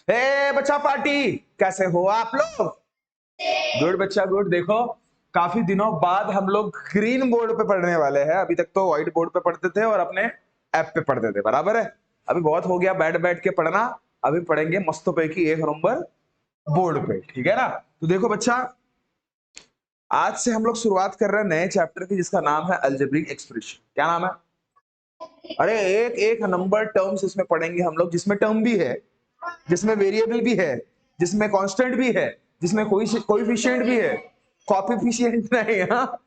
हे बच्चा पार्टी, कैसे हो आप लोग? गुड बच्चा गुड। देखो काफी दिनों बाद हम लोग ग्रीन बोर्ड पे पढ़ने वाले हैं। अभी तक तो व्हाइट बोर्ड पे पढ़ते थे और अपने ऐप पे पढ़ते थे, बराबर है। अभी बहुत हो गया बैठ बैठ के पढ़ना। अभी पढ़ेंगे मस्तों पैकी एक नंबर बोर्ड पे, ठीक है ना। तो देखो बच्चा, आज से हम लोग शुरुआत कर रहे हैं नए चैप्टर की, जिसका नाम है अलजेब्रिक एक्सप्रेशन। क्या नाम है? अरे एक एक नंबर टर्म्स इसमें पढ़ेंगे हम लोग, जिसमें टर्म भी है, जिसमें वेरिएबल भी है, जिसमें कांस्टेंट भी है, जिसमें कोएफिशिएंट भी है। कॉफिशिएंट नहीं, हाँ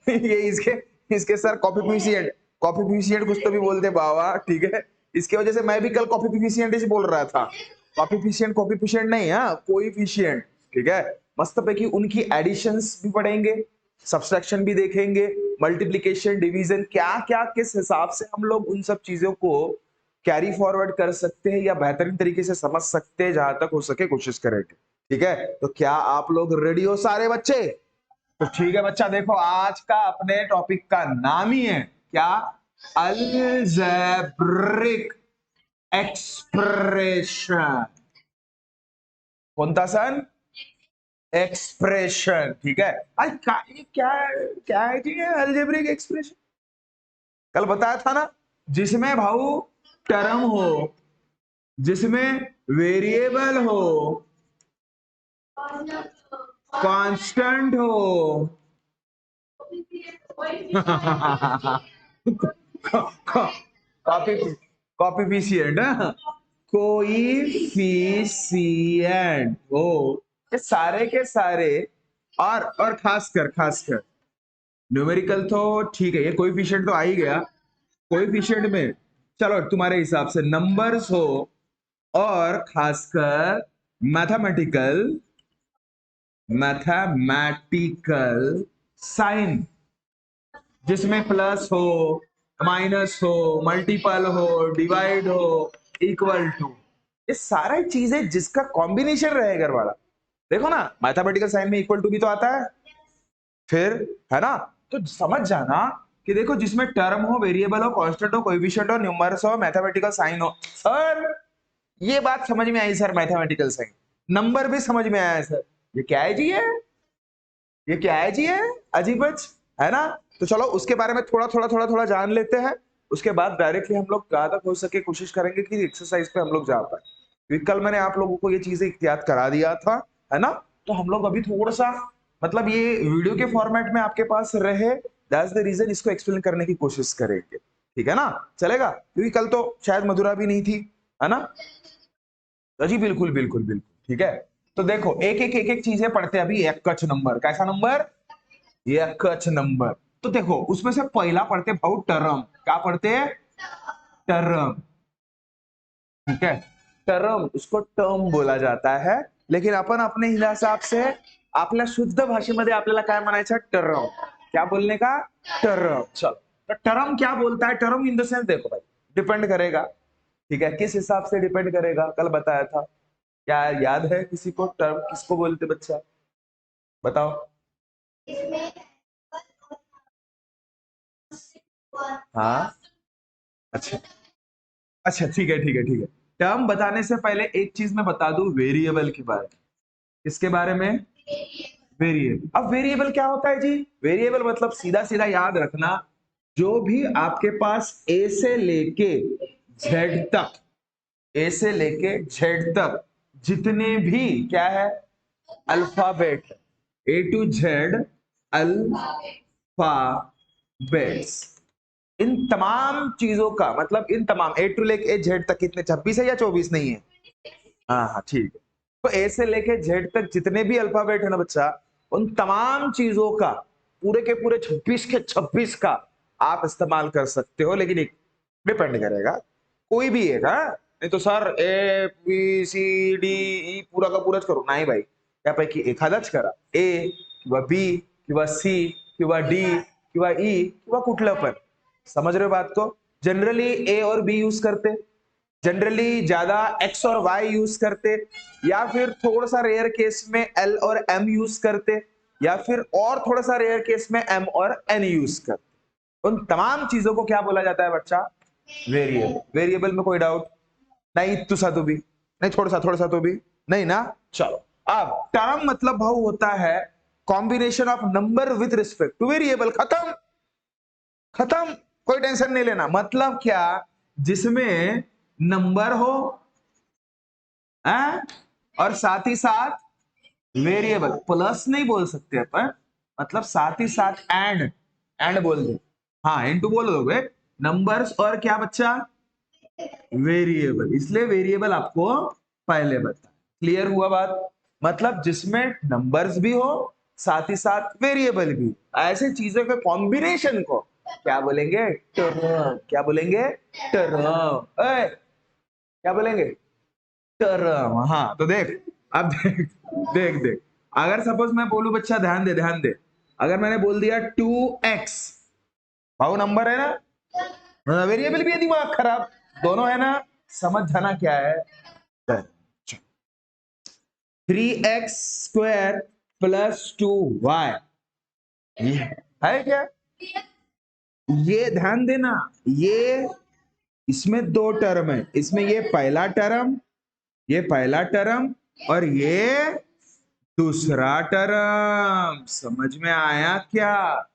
ये इसके इसके सर कॉफिशिएंट कुछ तो भी बोलते बाबा, ठीक है। इसके वजह से मैं भी कल कॉफिशिएंट ही बोल रहा था। कॉफिशिएंट नहीं, हाँ कोएफिशिएंट, ठीक है। मस्त पे कि उनकी एडिशंस भी पढ़ेंगे, सब्सट्रैक्शन भी देखेंगे, मल्टीप्लिकेशन, डिवीजन, क्या क्या किस हिसाब से हम लोग उन सब चीजों को कैरी फॉरवर्ड कर सकते हैं या बेहतरीन तरीके से समझ सकते हैं, जहां तक हो सके कोशिश करेंगे, ठीक है। तो क्या आप लोग रेडी हो सारे बच्चे? तो ठीक है बच्चा, देखो आज का अपने टॉपिक का नाम ही है क्या? Algebraic expression. कौन सा सन? एक्सप्रेशन, ठीक है। आज क्या क्या है जी अलजेब्रिक एक्सप्रेशन? कल बताया था ना, जिसमें भाऊ टर्म हो, जिसमें वेरिएबल हो, कांस्टेंट हो कॉपी कॉपीफिशिएंट, कोइफिशिएंट हो, ये सारे के सारे। और खासकर न्यूमेरिकल तो ठीक है, ये कोइफिशिएंट तो आ ही गया। कोइफिशिएंट में चलो तुम्हारे हिसाब से नंबर्स हो, और खासकर मैथमेटिकल मैथमेटिकल साइन, जिसमें प्लस हो, माइनस हो, मल्टीपल हो, डिवाइड हो, इक्वल टू, ये सारी चीजें जिसका कॉम्बिनेशन रहेगा वाला। देखो ना, मैथमेटिकल साइन में इक्वल टू भी तो आता है फिर, है ना। तो समझ जाना कि देखो, जिसमें टर्म हो, वेरिएबल हो, कांस्टेंट हो, कोएफिशिएंट हो, न्यूमरस हो, मैथमेटिकल साइन हो। सर ये बात समझ में आई सर, मैथमेटिकल साइन, नंबर भी समझ में आया सर। ये क्या है जी? ये क्या है जी? ये अजीब है ना। तो चलो उसके बारे में थोड़ा जान लेते हैं। उसके बाद डायरेक्टली हम लोग जहां तक हो सके कोशिश करेंगे कि एक्सरसाइज पे हम लोग जा पाए, क्योंकि कल मैंने आप लोगों को ये चीजें याद करा दिया था, है ना। तो हम लोग अभी थोड़ा सा, मतलब ये वीडियो के फॉर्मेट में आपके पास रहे, दैट्स द रीजन इसको एक्सप्लेन करने की कोशिश करेंगे, ठीक है ना। चलेगा, क्योंकि कल तो शायद मधुरा भी नहीं थी, है ना। तो जी बिल्कुल बिल्कुल बिल्कुल, ठीक है। तो देखो एक एक चीजें पढ़ते हैं अभी। एक कच नंबर, कैसा नंबर? ये कच नंबर। तो देखो उसमें से पहला पढ़ते भाऊ टर्म। क्या पढ़ते हैं? टर्म, ठीक है। टर्म, उसको टर्म बोला जाता है, लेकिन अपन अपने हिसाब से आपल्या शुद्ध भाषेमध्ये आपल्याला काय म्हणायचं? टर्म। क्या बोलने का? टर्म। चल, तो टर्म क्या बोलता है? टर्म इन द सेंस, देखो भाई, डिपेंड करेगा, ठीक है, किस हिसाब से डिपेंड करेगा, कल बताया था। क्या याद है किसी को? टर्म किसको बोलते बच्चा, बताओ। हाँ, अच्छा अच्छा, ठीक है ठीक है ठीक है। टर्म बताने से पहले एक चीज मैं बता दूं वेरिएबल के बारे में। किसके बारे में? वेरिएबल। अब वेरिएबल क्या होता है जी? वेरिएबल मतलब सीधा सीधा याद रखना, जो भी आपके पास ए से लेके जेड तक, ए से लेके जेड तक जितने भी क्या है alphabet, A to Z alphabets, इन तमाम चीजों का मतलब, इन तमाम ए टू लेके जेड तक कितने, 26 है या 24? नहीं है, हाँ हाँ ठीक है। तो ए से लेके जेड तक जितने भी अल्फाबेट है ना बच्चा, उन तमाम चीजों का पूरे के पूरे 26 के 26 का आप इस्तेमाल कर सकते हो, लेकिन एक डिपेंड करेगा, कोई भी एक, हाँ। नहीं तो sir A B C D E पूरा का पूराच करू, नाही भाई, त्यापैकी एखादाच करा, ए किंवा बी किंवा सी किंवा डी किंवा ई किंवा कुठलं पण। समझ रहे हो बात को? जनरली ए और बी यूज करते, जनरली ज्यादा एक्स और वाई यूज करते, या फिर थोड़ा सा रेयर केस में एल और एम यूज करते, या फिर और थोड़ा सा रेयर केस में एम और एन यूज करते। उन तमाम चीजों को क्या बोला जाता है बच्चा? वेरिएबल। वेरिएबल में कोई डाउट नहीं? तू सा तू भी नहीं, थोड़ा सा तो भी नहीं ना। चलो, अब टर्म मतलब भाव होता है combination of number with respect two variable. खत्म खत्म, कोई टेंशन नहीं लेना। मतलब क्या, जिसमें नंबर हो है? और साथ ही साथ वेरिएबल, प्लस नहीं बोल सकते अपन, मतलब साथ ही साथ एंड बोल दो। हाँ, इनटू बोल दोगे, नंबर्स और क्या बच्चा, वेरिएबल। इसलिए वेरिएबल आपको पहले बता। क्लियर हुआ बात? मतलब जिसमें नंबर्स भी हो साथ ही साथ वेरिएबल भी, ऐसे चीजों के कॉम्बिनेशन को क्या बोलेंगे, टर्म। क्या बोलेंगे, टर्म। क्या बोलेंगे, टर्म। हाँ, तो देख, अब देख देख देख, अगर सपोज मैं बोलूं, बच्चा ध्यान दे, अगर मैंने बोल दिया 2x, भाव नंबर है ना, वेरिएबल भी है, दिमाग खराब, दोनों है ना, समझ जाना क्या है। 3x² + 2y, ये है क्या, ये ध्यान देना, ये इसमें दो टर्म है, इसमें ये पहला टर्म, ये पहला टर्म, और ये दूसरा टर्म। समझ में आया क्या?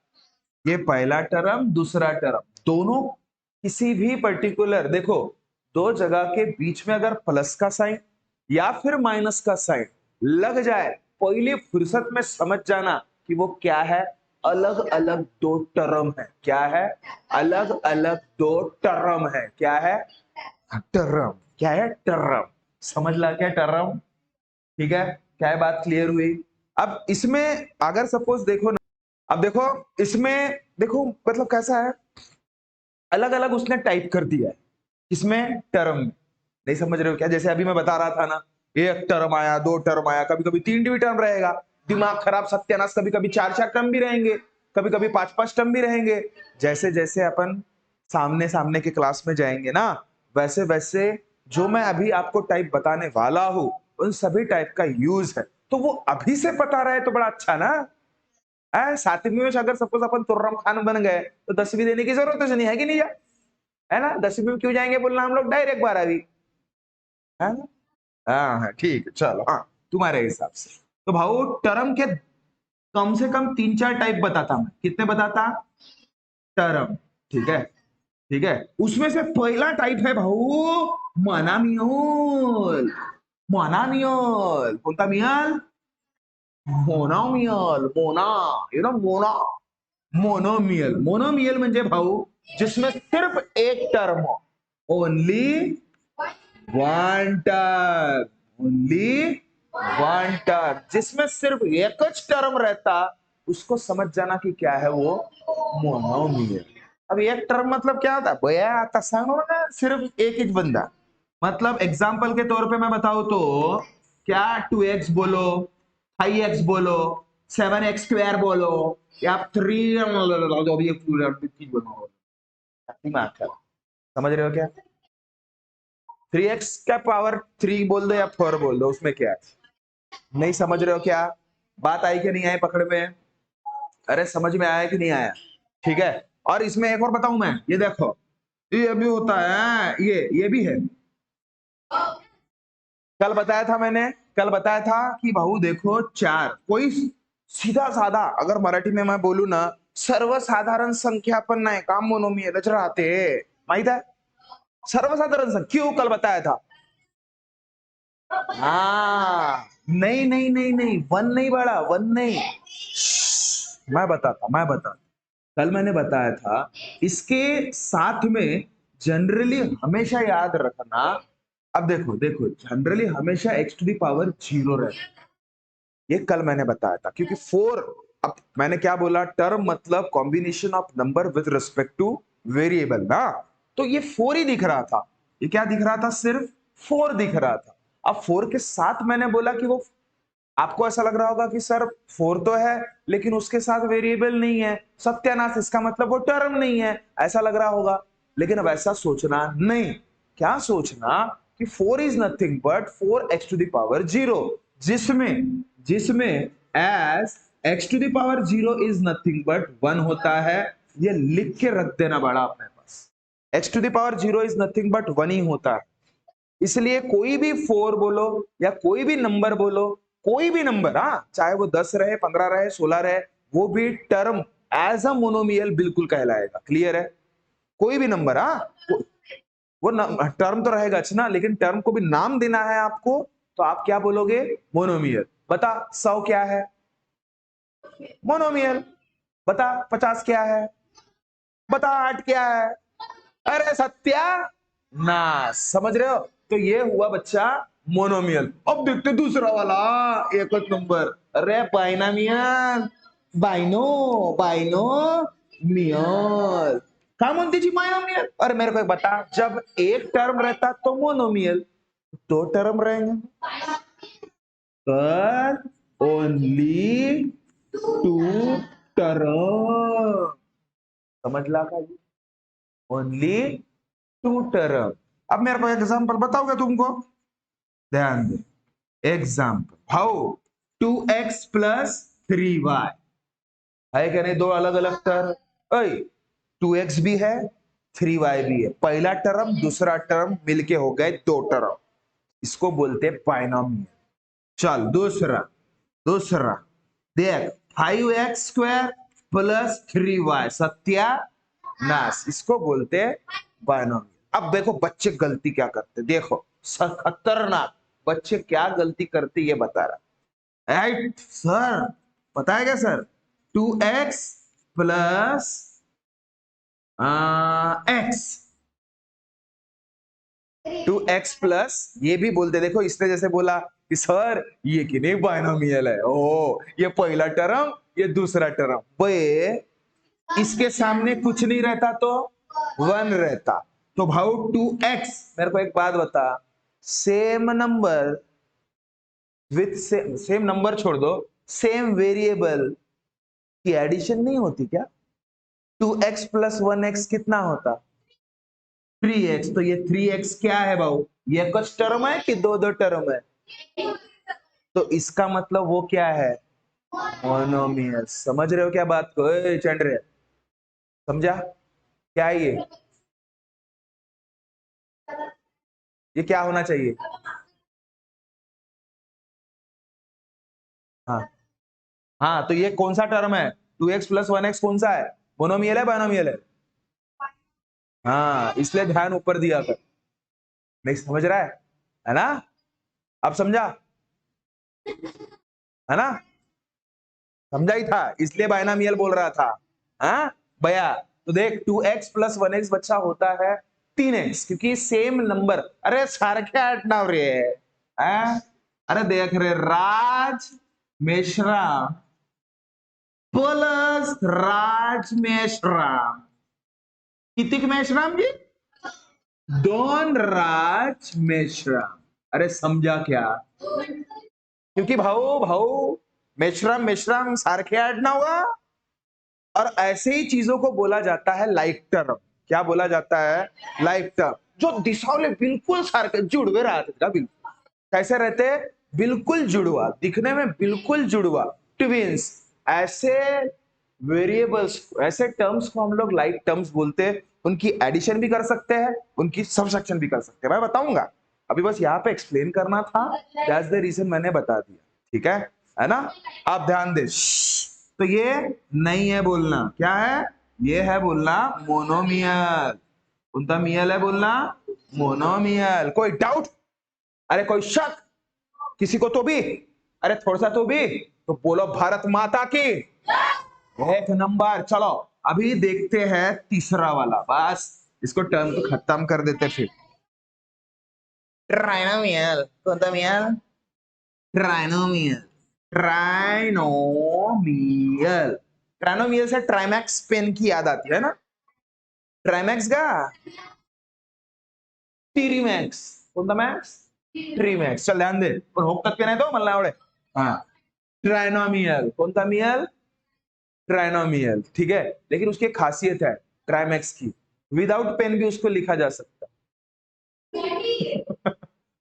ये पहला टर्म, दूसरा टर्म, दोनों किसी भी पर्टिकुलर, देखो, दो जगह के बीच में अगर प्लस का साइन या फिर माइनस का साइन लग जाए, पहले फुर्सत में समझ जाना कि वो क्या है, अलग अलग दो टर्म है। क्या है, अलग अलग दो टर्म है। क्या है, टर्म। क्या है, टर्म। समझ ला क्या टर्म? ठीक है, क्या है, बात क्लियर हुई? अब इसमें अगर सपोज देखो ना, अब देखो इसमें, देखो मतलब कैसा है, अलग अलग उसने टाइप कर दिया है, इसमें टर्म। नहीं समझ रहे हो क्या? जैसे अभी मैं बता रहा था ना, एक टर्म आया, दो टर्म आया, कभी कभी तीन भी टर्म रहेगा, दिमाग खराब सत्यानाश, कभी कभी चार चार टर्म भी रहेंगे, कभी कभी पांच पांच टर्म भी रहेंगे। जैसे जैसे अपन सामने सामने के क्लास में जाएंगे ना, वैसे वैसे जो मैं अभी आपको टाइप बताने वाला हूं, उन सभी टाइप का यूज है, तो वो अभी से पता रहे तो बड़ा अच्छा ना। सातवीं में अगर सपोज अपन तुर्रम खान बन गए, तो 10वीं देने की जरूरत नहीं है कि नहीं, है ना? 10वीं में क्यों जाएंगे बोलना हम लोग, डायरेक्ट 12वीं, है ना? हाँ हाँ, ठीक है, चलो, हाँ, तुम्हारे हिसाब से। तो भाऊ टर्म के कम से कम तीन चार टाइप बताता मैं। कितने बताता? टर्म। ठीक है, ठीक है, उसमें से पहला टाइप है भाऊ मोनोमियल। मोनोमियल, कौन सा मियल? मोनोमियल, मोना, मोना, मोनोमियल। मोनोमियल म्हणजे भाऊ जिसमें सिर्फ एक टर्म हो, only one term, only one term, जिसमें सिर्फ एक टर्म रहता, उसको समझ जाना कि क्या है वो, मोनोमियल। अब एक टर्म मतलब क्या होता है भैया, आता सांगो ना, सिर्फ एक ही बंदा। मतलब एग्जाम्पल के तौर पे मैं बताऊं तो, क्या 2x बोलो, 5x बोलो, 7x² बोलो, या 3 जो भी बोलो, दिमाग खराब। समझ रहे हो क्या? 3x का पावर 3 बोल दो या 4 बोल दो, उसमें क्या है? नहीं समझ रहे हो क्या? बात आई कि नहीं आई पकड़ में? अरे समझ में आया कि नहीं आया? ठीक है, और इसमें एक और बताऊं मैं, ये देखो, ये भी होता है, ये भी है। कल बताया था मैंने, कल बताया था कि भाऊ देखो, चार कोई सीधा साधा, अगर मराठी में मैं बोलू ना, सर्वसाधारण संख्या पण नाही का मोनोमियलच राहते, माहित आहे? सर्वसाधारण संख्या, क्यों? कल बताया था। हाँ, नहीं नहीं नहीं नहीं, वन नहीं बड़ा, वन नहीं, मैं बताता, कल मैंने बताया था, इसके साथ में जनरली हमेशा याद रखना। अब देखो देखो, जनरली हमेशा x⁻0 रहता है, ये कल मैंने बताया था, क्योंकि 4, अब मैंने क्या बोला, टर्म मतलब combination of number with respect two variable ना, तो ये 4 ही दिख रहा था। ये क्या दिख रहा था? सिर्फ 4 दिख रहा था। अब 4 के साथ मैंने बोला कि वो, आपको ऐसा लग रहा होगा कि सर 4 तो है लेकिन उसके साथ वेरिएबल नहीं है, सत्यानाश, इसका मतलब वो टर्म नहीं है, ऐसा लग रहा होगा। लेकिन अब ऐसा सोचना नहीं, क्या सोचना कि 4 इज नथिंग बट 4x⁻0, जिसमें जिसमें S x⁻0 is nothing but 1 होता है। ये लिख के रख देना बड़ा अपने पास, x⁻0 इज नथिंग बट 1 ही होता है। इसलिए कोई भी 4 बोलो या कोई भी नंबर बोलो, कोई भी नंबर, हाँ, चाहे वो 10 रहे, 15 रहे, 16 रहे, वो भी टर्म एज अ मोनोमियल बिल्कुल कहलाएगा। क्लियर है? कोई भी नंबर, हाँ, वो टर्म तो रहेगा अच्छा ना, लेकिन टर्म को भी नाम देना है आपको, तो आप क्या बोलोगे? मोनोमियल। बता 100 क्या है? मोनोमियल। बता 50 क्या है? बता 8 क्या है? अरे सत्या ना, समझ रहे हो? तो ये हुआ बच्चा मोनोमियल। अब देखते दूसरा वाला, एक नंबर। अरे बायनोमियल, बायनो बायनो मियल। क्या म्हणते जी बायनोमियल? अरे मेरे को एक बता, जब एक टर्म रहता तो मोनोमियल, दो टर्म रहेंगे पर ओनली टू टर्म। समझ ला का? Only two term. अब मेरे को एग्जांपल बताओगे तुमको? ध्यान दे, example how 2x plus 3y है क्या नहीं? दो अलग अलग टर्म, 2x भी है 3y भी है, पहला टर्म दूसरा टर्म मिलके हो गए दो टर्म, इसको बोलते बायनोमियल। चल दूसरा, दूसरा देख 5x स्क्वायर प्लस 3y सत्यानाश, इसको बोलते बायनोमियल। अब देखो बच्चे गलती क्या करते, देखो खतरनाक बच्चे क्या गलती करते ये बता रहा। राइट सर, पता है क्या sir? 2x plus x, 2x plus ये भी बोलते, देखो इसने जैसे बोला कि सर ये कि नहीं बायनोमियल है, ओ ये पहला टर्म ये दूसरा टर्म, बे इसके सामने कुछ नहीं रहता तो 1 रहता, तो भाऊ 2x, मेरे को एक बात बता, same number with same number छोड़ दो, सेम वेरिएबल की एडिशन नहीं होती क्या? 2x प्लस 1x कितना होता? 3x। तो ये 3x क्या है भाऊ? ये कुछ टर्म है कि दो दो टर्म है? तो इसका मतलब वो क्या है? मोनोमियल। समझ रहे हो क्या बात को? चंड रहे, समझा क्या है ये क्या होना चाहिए? हाँ हाँ, तो ये कौन सा टर्म है? 2x प्लस 1x कौन सा है? मोनोमियल है बायनोमियल है? हाँ, इसलिए ध्यान ऊपर दिया कर। नहीं समझ रहा है ना? अब समझा है ना? समझा ही था, इसलिए बायनोमियल बोल रहा था। हाँ भैया, तो देख 2x प्लस 1x बच्चा होता है 3x, क्योंकि सेम नंबर। अरे सारखे आडनाव रे, हाँ? अरे देख रे, राज मेश्राम प्लस राज मेश्राम, किती मेश्राम जी? दोन राज मेश्राम। अरे समझा क्या? क्योंकि भाऊ भाऊ मेश्राम मेश्राम सारखे आडनाव हुआ, और ऐसे ही चीजों को बोला जाता है लाइक टर्म। क्या बोला जाता है? Like term. जो दिशाओं बिल्कुल सारखे जुड़वे रहते था, बिल्कुल कैसे रहते? बिल्कुल जुड़वा, दिखने में बिल्कुल जुड़वा, ट्विंस। ऐसे वेरिएबल्स, ऐसे टर्म्स को हम लोग लाइक टर्म्स बोलते हैं। उनकी एडिशन भी कर सकते हैं, उनकी सबट्रैक्शन भी कर सकते हैं, मैं बताऊंगा। अभी बस यहाँ पे एक्सप्लेन करना था, दैट्स द रीजन मैंने बता दिया। ठीक है ना? आप ध्यान दे। तो ये नहीं है बोलना, क्या है? ये है बोलना मोनोमियल। उनका मियल है बोलना मोनोमियल। कोई डाउट? अरे कोई शक किसी को तो भी? अरे थोड़ा सा तो भी, तो बोलो भारत माता की एक नंबर। चलो अभी देखते हैं तीसरा वाला, बस इसको टर्म को खत्म कर देते फिर। ट्राइनोमियल, कौन सा मियल? Trinomial, trinomial. ट्राइनोमियल से ट्राइमैक्स पेन की याद आती है ना? ट्राइमैक्स का टीरीमैक्स, कौन सा मैक्स? ट्रीमैक्स। चल ध्यान दे, और होक तक के नहीं तो मल्ला आवड़े। हाँ, ट्राइनोमियल, कौन सा मियल? ट्राइनोमियल, ठीक है। लेकिन उसकी एक खासियत है ट्राइमैक्स की, विदाउट पेन भी उसको लिखा जा सकता।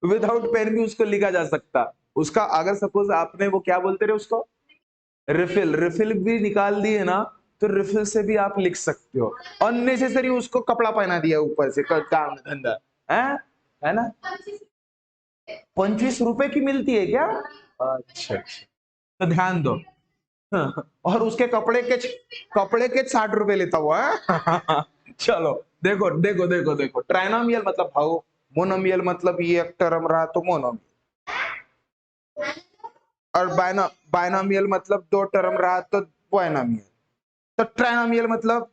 विदाउट पेन भी उसको लिखा जा सकता। उसका अगर सपोज आपने वो क्या बोलते रहे उसको, रिफिल, रिफिल भी निकाल दिए ना, तो रिफिल से भी आप लिख सकते हो। अननेसेसरी उसको कपड़ा पहना दिया ऊपर से, काम धंधा है। है ना? 25 रुपए की मिलती है क्या? अच्छा अच्छा, तो ध्यान दो। और उसके कपड़े के 60 रुपए लेता हुआ है। चलो देखो देखो देखो देखो, ट्राइनोमियल मतलब भाव, मोनोमियल मतलब ये एक टर्म रहा तो मोनोमियल, और बायनोमियल मतलब दो टर्म रहा तो बायनोमियल, तो ट्राइनोमियल मतलब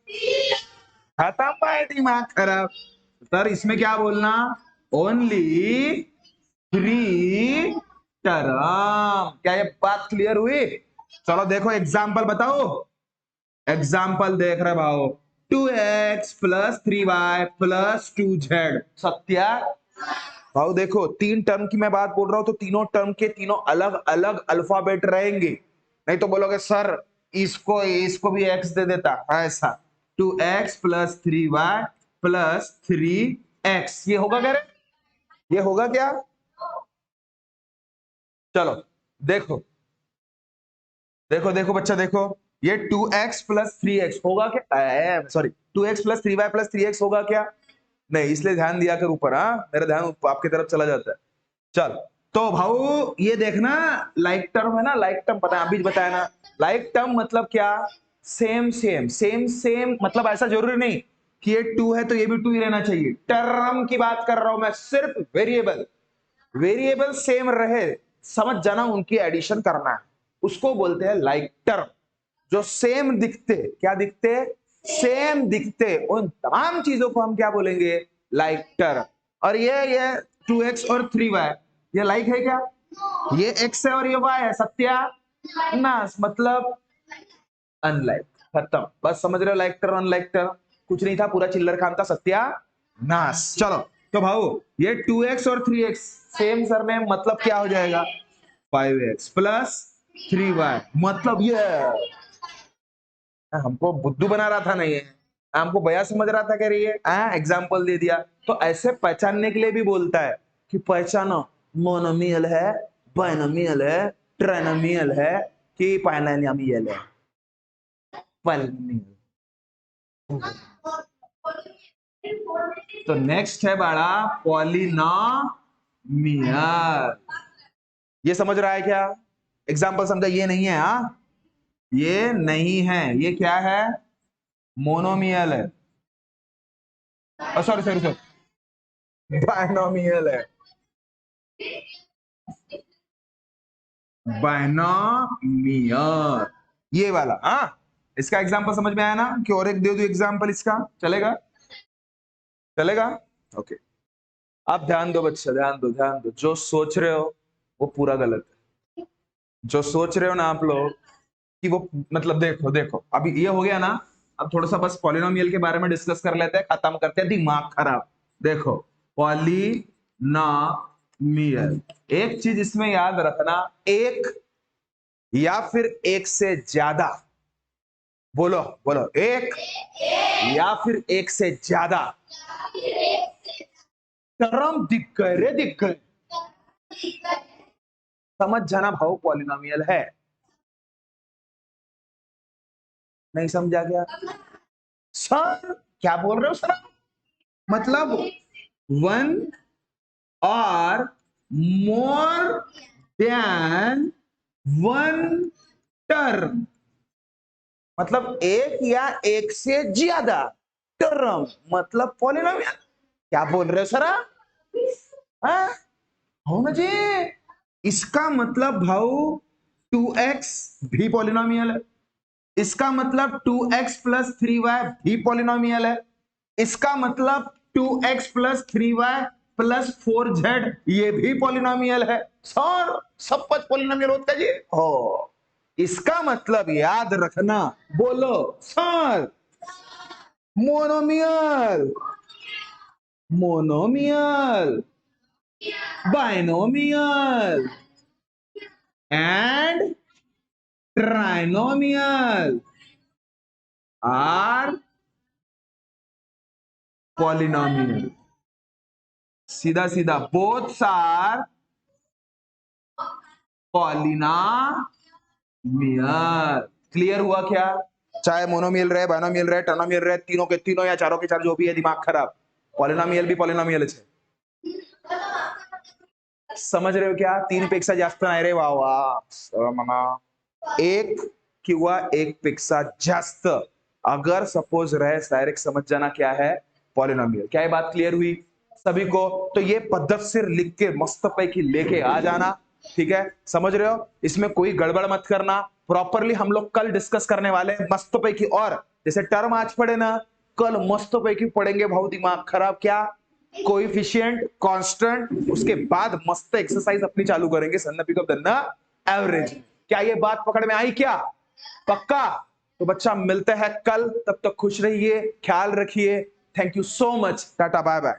खत्म पाए दिमाग खराब। सर इसमें क्या बोलना, ओनली 3 टर्म। क्या ये बात क्लियर हुई? चलो देखो एग्जाम्पल बताओ, एग्जाम्पल देख रहे भाव, 2x plus 3y plus 2z। Satya भाव देखो, 3 टर्म की मैं बात बोल रहा हूं तो तीनों टर्म के तीनों अलग अलग अल्फाबेट रहेंगे, नहीं तो बोलोगे सर इसको इसको भी x दे देता, ऐसा 2x plus 3y plus 3x, ये होगा क्या रे? ये होगा क्या? चलो देखो देखो देखो बच्चा देखो, ये 2x प्लस 3x होगा क्या? Sorry, 2x plus 3y plus 3x होगा क्या? नहीं, इसलिए ध्यान दिया कर ऊपर, हाँ मेरा ध्यान आपकी तरफ चला जाता है। चल तो भाऊ ये देखना, लाइक टर्म है ना, लाइक टर्म पता है, अभी बताया ना, लाइक टर्म मतलब क्या? सेम सेम सेम सेम, मतलब ऐसा जरूरी नहीं कि ये 2 है तो ये भी 2 ही रहना चाहिए। टर्म की बात कर रहा हूं मैं, सिर्फ वेरिएबल, वेरिएबल सेम रहे, समझ जाना, उनकी एडिशन करना है, उसको बोलते हैं लाइक टर्म। जो सेम दिखते, क्या दिखते? सेम दिखते, उन तमाम चीजों को हम क्या बोलेंगे? Like term. और ये 2x और 3y, ये लाइक है क्या? ये x है और ये y है, सत्या नाश मतलब अनलाइक। खत्म, बस समझ रहे हो, लाइक टर्म अनलाइक टर्म, कुछ नहीं था, पूरा चिल्लर काम था, सत्या नाश। चलो तो भाऊ ये 2x और 3x सेम सर में मतलब क्या हो जाएगा? 5x प्लस 3y, मतलब ये हमको बुद्धू बना रहा था, नहीं है हमको बया समझ रहा था, कह रही है एग्जाम्पल दे दिया। तो ऐसे पहचानने के लिए भी बोलता है कि पहचानो, मोनोमियल है, बायनोमियल है, ट्राइनोमियल है कि पाइनोमियल है, पॉलिनोमियल। तो नेक्स्ट है बड़ा पॉलिनोमियल। ये समझ रहा है क्या? एग्जाम्पल समझा? ये नहीं है, हाँ ये नहीं है, ये क्या है? मोनोमियल है, सॉरी सॉरी सॉरी, बायनोमियल है, बायनोमियल, ये वाला। हाँ इसका एग्जांपल समझ में आया ना? कि और एक दे दो एग्जांपल इसका, चलेगा? चलेगा, ओके। आप ध्यान दो बच्चा, ध्यान दो ध्यान दो, जो सोच रहे हो वो पूरा गलत है। जो सोच रहे हो ना आप लोग कि वो, मतलब देखो देखो, अभी ये हो गया ना, अब थोड़ा सा बस पॉलिनोमियल के बारे में डिस्कस कर लेते हैं, खत्म करते हैं दिमाग खराब। देखो पॉलिनोमियल, एक चीज इसमें याद रखना, एक या फिर एक से ज्यादा, बोलो बोलो, एक या फिर एक से ज्यादा टर्म दिख गए रे, दिख गए, समझ जाना भाव पॉलिनोमियल है। नहीं समझा क्या सर? क्या बोल रहे हो सर? मतलब वन और मोर देन वन टर्म, मतलब एक या एक से ज्यादा टर्म मतलब पॉलिनोमियल। क्या बोल रहे हो सर आप? हाँ? हो ना जी, इसका मतलब भाऊ 2x भी पॉलिनोमियल है, इसका मतलब 2x प्लस 3y भी पॉलिनोमियल है, इसका मतलब 2x plus 3y plus 4z ये भी पॉलिनोमियल है। सर सब कुछ पॉलिनोमियल होता है जी, हो इसका मतलब याद रखना, बोलो sir, monomial, monomial, binomial and trinomial are polynomial. सीधा सीधा, बोथ आर पॉलिनोमियल। क्लियर हुआ क्या? चाहे मोनोमियल रहे, बाइनोमियल रहे, टर्नोमियल रहे, तीनों के तीनों या चारों के चार जो भी है, दिमाग खराब, पॉलिनोमियल भी पॉलिनोमियल है। समझ रहे हो क्या? 3 पेक्षा जास्त नाही रे भावा. सरळ म्हणा 1 किंवा 1 पेक्षा जास्त. अगर सपोज रहे डायरेक्ट समझ जाना क्या है पॉलिनोमियल. क्या ये बात क्लियर हुई सभी को? तो ये पद्धतसिर लिख के मस्त पैकी लेके आ जाना. ठीक है, समझ रहे हो? इसमें कोई गड़बड़ मत करना. प्रॉपरली हम लोग कल डिस्कस करने वाले हैं मस्त पैकी. और जैसे टर्म आज पढ़े ना, कल मस्त पैकी पढ़ेंगे भाव. दिमाग खराब क्या? कोएफिशिएंट, कांस्टेंट, उसके बाद मस्त एक्सरसाइज अपनी चालू करेंगे सन पिकअप द एवरेज. क्या ये बात पकड़ में आई क्या? पक्का? तो बच्चा मिलते हैं कल. तब तक खुश रहिए, ख्याल रखिए. Thank you so much. Tata bye bye.